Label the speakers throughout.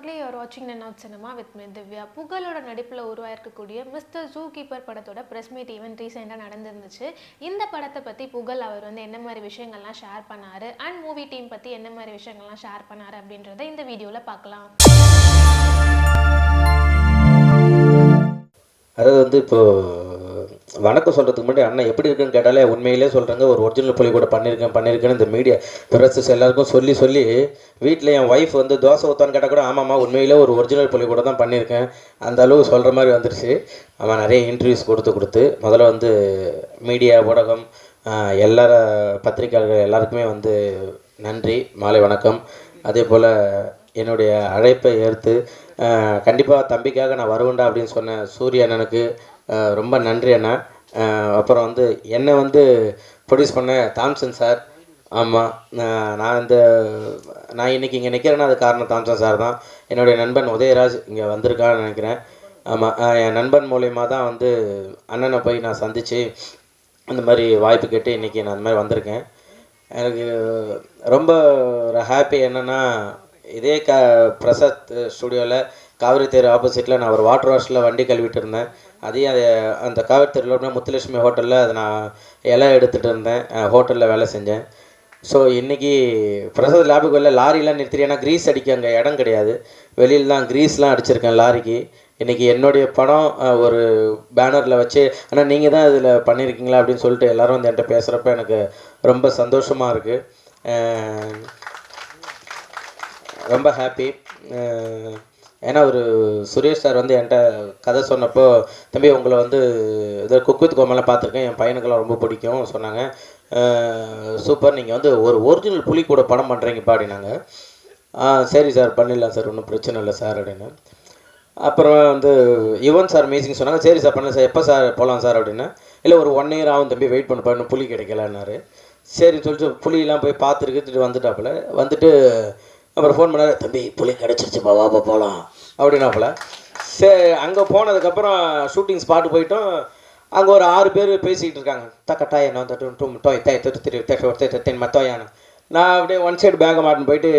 Speaker 1: மக்களே, you are வாட்சிங் நெனாட் cinema with me Divya. புகழோட நடிப்பில் உருவாயிருக்கக்கூடிய மிஸ்டர் ஜூ கீப்பர் படத்தோட ப்ரெஸ் மீட் ஈவெண்ட் ரீசெண்டாக நடந்துருந்துச்சு. இந்த படத்தை பற்றி புகழ் அவர் என்ன மாதிரி விஷயங்கள்லாம் ஷேர் பண்ணார் அண்ட் மூவி டீம் பற்றி என்ன மாதிரி விஷயங்கள்லாம் ஷேர் பண்ணார் அப்படின்றத இந்த வீடியோவில் பார்க்கலாம்.
Speaker 2: அதாவது இப்போது வணக்கம் சொல்கிறதுக்கு முன்னாடி அண்ணன் எப்படி இருக்குன்னு கேட்டாலே உண்மையிலே சொல்கிறாங்க. ஒரு ஒரிஜினல் புலி கூட பண்ணியிருக்கேன்னு இந்த மீடியா ப்ரெஸ்ஸஸ் எல்லாருக்கும் சொல்லி வீட்டில் என் ஒய்ஃப் தோசை ஊற்றான்னு கேட்டால் கூட ஆமாம்மா உண்மையிலே ஒரு ஒரிஜினல் புலி கூட தான் பண்ணியிருக்கேன் அந்த அளவு சொல்கிற மாதிரி வந்துருச்சு. அவன் நிறைய இன்டர்வியூஸ் கொடுத்து முதல்ல மீடியா ஊடகம் எல்லார பத்திரிகையாளர்கள் எல்லாருக்குமே நன்றி, மாலை வணக்கம். அதே போல் என்னுடைய அழைப்பை ஏற்று கண்டிப்பாக தம்பிக்காக நான் வருவேன்டா அப்படின்னு சொன்ன சூரிய அண்ணனுக்கு ரொம்ப நன்றி அண்ணா. அப்புறம் என்னை ப்ரொடியூஸ் பண்ண தாம்சன் சார். ஆமாம், நான் இன்றைக்கி இங்கே நிற்கிறேன்னா அது காரணம் தாம்சன் சார் தான். என்னுடைய நண்பன் உதயராஜ் இங்கே வந்திருக்கான்னு நினைக்கிறேன். ஆமாம், என் நண்பன் மூலயமா தான் அண்ணனை போய் நான் சந்தித்து அந்த மாதிரி வாய்ப்பு கேட்டு இன்றைக்கி நான் அந்த மாதிரி வந்திருக்கேன். எனக்கு ரொம்ப ஒரு ஹாப்பி என்னென்னா, இதே பிரசாத் ஸ்டுடியோவில் காவிரி தேர் ஆப்போசிட்டில் நான் ஒரு வாட்டர் வாஷில் வண்டி கழுவிட்டு இருந்தேன். அதையும் அந்த காவிரி தேரில் முத்துலட்சுமி ஹோட்டலில் அதை நான் இலை எடுத்துகிட்டு இருந்தேன், ஹோட்டலில் வேலை செஞ்சேன். ஸோ இன்றைக்கி பிரசாத் லேபுக்கு வெளில லாரிலாம் நிறுத்திட்டு, ஏன்னா க்ரீஸ் அடிக்க அங்கே இடம் கிடையாது, வெளியில் தான் க்ரீஸ்லாம் அடிச்சிருக்கேன் லாரிக்கு. இன்றைக்கி என்னுடைய படம் ஒரு பேனரில் வச்சு ஆனால் நீங்கள் தான் இதில் பண்ணியிருக்கீங்களா அப்படின்னு சொல்லிட்டு எல்லோரும் என்கிட்ட பேசுகிறப்ப எனக்கு ரொம்ப சந்தோஷமாக இருக்குது, ரொம்ப ஹாப்பி. ஏன்னா ஒரு சுரேஷ் சார் என்கிட்ட கதை சொன்னப்போ, தம்பி உங்களை இதை குக் வித் கோமாலாம் பார்த்துருக்கேன், என் பையனுக்கெல்லாம் ரொம்ப பிடிக்கும் சொன்னாங்க. சூப்பர், நீங்கள் ஒரு ஒரிஜினல் புலி கூட படம் பண்ணுறீங்கப்பா அப்படின்னாங்க. சரி சார் பண்ணிடலாம் சார், ஒன்றும் பிரச்சனை இல்லை சார் அப்படின்னு. அப்புறம் யுவன் சார் மீசிங் சொன்னாங்க. சரி சார் பண்ணல சார், எப்போ சார் போகலாம் சார் அப்படின்னா, இல்லை ஒரு 1 year ஆகும் தம்பி, வெயிட் பண்ணப்பா, இன்னும் புலி கிடைக்கலன்னாரு. சரின்னு சொல்லிட்டு புலியெலாம் போய் பார்த்துட்டு வந்துட்டாப்புல. அப்புறம் ஃபோன் பண்ணார், தம்பி புலி கிடச்சிருச்சுப்பா வாப்பா போகலாம் அப்படின்னாப்புல. சரி, அங்கே போனதுக்கப்புறம் ஷூட்டிங் ஸ்பாட்டு போயிட்டோம். அங்கே ஒரு 6 பேர் பேசிக்கிட்டு இருக்காங்க. தக்கட்டாய் என்ன மத்தோயான. நான் அப்படியே ஒன் சைடு பேங்கை மாட்டின்னு போயிட்டு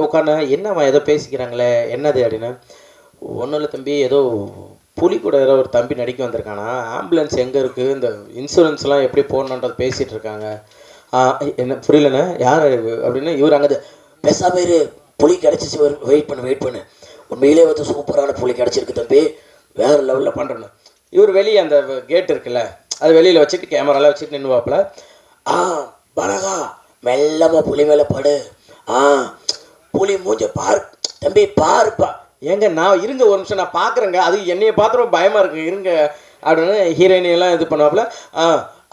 Speaker 2: உட்காந்து, என்னம்மா ஏதோ பேசிக்கிறாங்களே என்னது அப்படின்னு. ஒன்றும் இல்லை தம்பி, ஏதோ புலி கூட ஏதோ ஒரு தம்பி நடிக்க வந்திருக்கானா, ஆம்புலன்ஸ் எங்கே இருக்குது, இந்த இன்சூரன்ஸ்லாம் எப்படி போடணுன்றது பேசிகிட்டு இருக்காங்க. என்ன புரியலண்ணே யார் அப்படின்னு. இவர் அங்கே பேசாம புலி கிடச்சிச்சு, வெயிட் பண்ணு உண்மையிலே சூப்பரான புலி கிடச்சிருக்கு தம்பி, வேறு லெவலில் பண்ணுறேன்னு. இவர் வெளியே அந்த கேட் இருக்குல்ல, அது வெளியில் வச்சுட்டு கேமராலாம் வச்சுட்டு நின்றுவாப்பில். பலகா மெல்லமாக புலி மேலே படு, புலி மூஞ்ச பாரு தம்பி பாருப்பா. ஏங்க நான் இருங்க ஒரு நிமிஷம் நான் பார்க்குறேங்க, அது என்னையை பார்த்துரும் பயமாக இருக்குது இருங்க அப்படின்னு ஹீரோயினியெல்லாம் இது பண்ணுவாப்புல.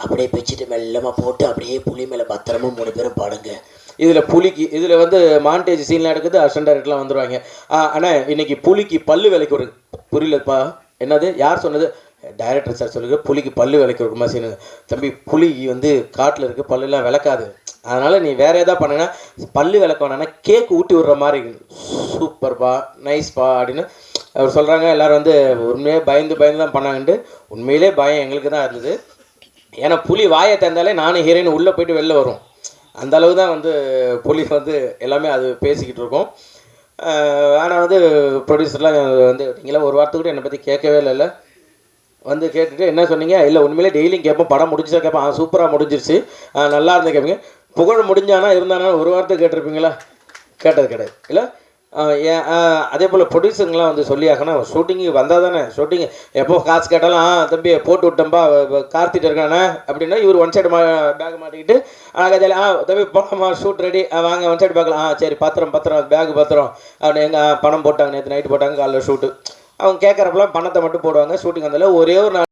Speaker 2: அப்படியே பிச்சுட்டு மெல்லமாக போட்டு அப்படியே புலி மேலே பத்திரமா 3 பேரும் பாடுங்க. இதில் புலிக்கு இதில் மாண்டேஜ் சீன்லாம் எடுக்குது, அசிஸ்டன்ட் டைரக்டர்லாம் வந்துடுவாங்க. ஆனால் இன்றைக்கி புலிக்கு பல்லு விலைக்கு ஒரு புரியலப்பா என்னது யார் சொன்னது, டைரக்டர் சார் சொல்லுங்க, புலிக்கு பல்லு விலைக்கு இருக்குமா சீனு. தம்பி புலி காட்டில் இருக்குது, பல்லுலாம் விளக்காது, அதனால் நீ வேறு எதாவது பண்ணுன்னா பல்லு விளக்க வேணான்னா கேக்கு ஊட்டி விடுற மாதிரி சூப்பர்ப்பா நைஸ்ப்பா அப்படின்னு அவர் சொல்கிறாங்க. எல்லோரும் உண்மையே பயந்து தான் பண்ணாங்கன்ட்டு. உண்மையிலே பயம் எங்களுக்கு தான் இருந்தது, ஏன்னா புலி வாயை திறந்தாலே நானும் ஹீரோயின் உள்ளே போய்ட்டு வெளில வரும், அந்த அளவு தான் புலி எல்லாமே அது பேசிக்கிட்டு இருக்கோம். ஆனால் ப்ரொடியூசர்லாம் நீங்களாம் ஒரு வாரத்துக்கு கூட என்னை பற்றி கேட்கவே இல்லை, கேட்டுட்டு என்ன சொன்னீங்க, இல்லை உண்மையிலே டெய்லியும் கேட்போம், படம் முடிஞ்சா கேட்பேன், சூப்பராக முடிஞ்சிருச்சு நல்லா இருந்தால் கேட்பீங்க, புகழ் முடிஞ்சானா இருந்தானா ஒரு வாரத்துக்கு கேட்டிருப்பீங்களா, கேட்டது கிடையாது இல்லை. அதே போல் ப்ரொடியூசருங்கெலாம் சொல்லியாகனா ஷூட்டிங்கு வந்தால் தானே, ஷூட்டிங் எப்போ காசு கேட்டாலும் தம்பி போட்டு விட்டோம்பா கார்த்திட்டு இருக்கானே அப்படின்னா இவர் ஒன் சைடு பேக் மாட்டிக்கிட்டு தம்பி போகலாமா ஷூட் ரெடி வாங்க ஒன் சைடு பேக்கில் சரி பத்திரம் பேக் பத்திரம் அப்படின்னு எங்கள் பணம் போட்டாங்க, நேற்று நைட்டு போட்டாங்க, காலைல ஷூட்டு. அவங்க கேட்குறப்பெல்லாம் பணத்தை மட்டும் போடுவாங்க. ஷூட்டிங் வந்தாலும் ஒரே ஒரு